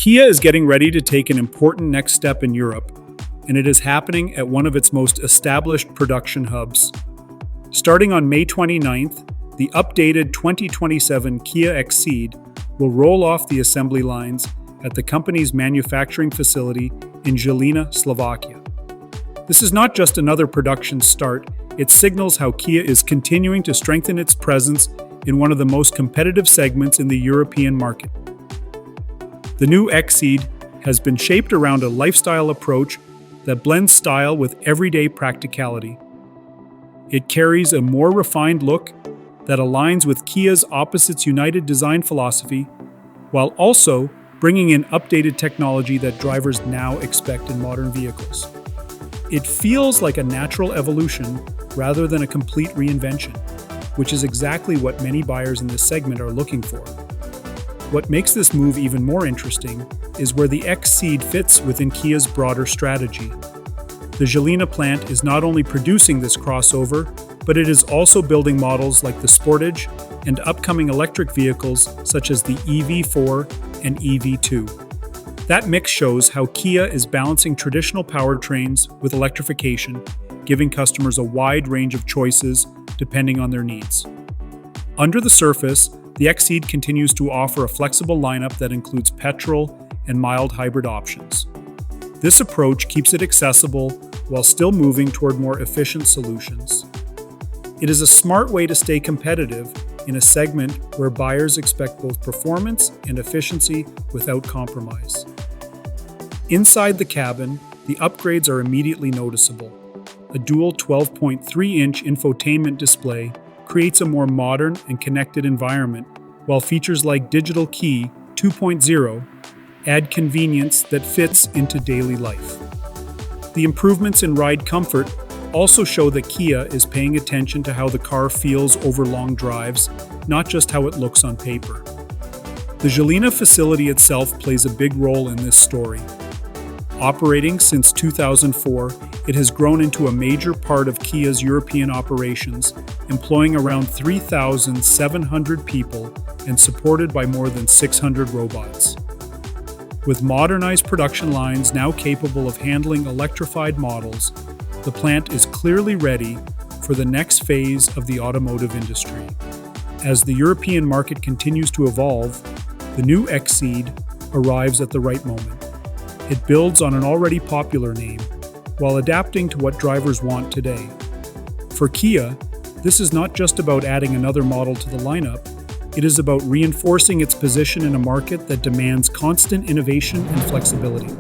Kia is getting ready to take an important next step in Europe, and it is happening at one of its most established production hubs. Starting on May 29th, the updated 2027 Kia XCeed will roll off the assembly lines at the company's manufacturing facility in Žilina, Slovakia. This is not just another production start, it signals how Kia is continuing to strengthen its presence in one of the most competitive segments in the European market. The new XCeed has been shaped around a lifestyle approach that blends style with everyday practicality. It carries a more refined look that aligns with Kia's Opposites United design philosophy, while also bringing in updated technology that drivers now expect in modern vehicles. It feels like a natural evolution rather than a complete reinvention, which is exactly what many buyers in this segment are looking for. What makes this move even more interesting is where the XCeed fits within Kia's broader strategy. The Žilina plant is not only producing this crossover, but it is also building models like the Sportage and upcoming electric vehicles such as the EV4 and EV2. That mix shows how Kia is balancing traditional powertrains with electrification, giving customers a wide range of choices depending on their needs. Under the surface, the XCeed continues to offer a flexible lineup that includes petrol and mild hybrid options. This approach keeps it accessible while still moving toward more efficient solutions. It is a smart way to stay competitive in a segment where buyers expect both performance and efficiency without compromise. Inside the cabin, the upgrades are immediately noticeable. A dual 12.3-inch infotainment display creates a more modern and connected environment, while features like Digital Key 2.0 add convenience that fits into daily life. The improvements in ride comfort also show that Kia is paying attention to how the car feels over long drives, not just how it looks on paper. The Žilina facility itself plays a big role in this story. Operating since 2004, it has grown into a major part of Kia's European operations, employing around 3,700 people and supported by more than 600 robots. With modernized production lines now capable of handling electrified models, the plant is clearly ready for the next phase of the automotive industry. As the European market continues to evolve, the new XCeed arrives at the right moment. It builds on an already popular name, while adapting to what drivers want today. For Kia, this is not just about adding another model to the lineup, it is about reinforcing its position in a market that demands constant innovation and flexibility.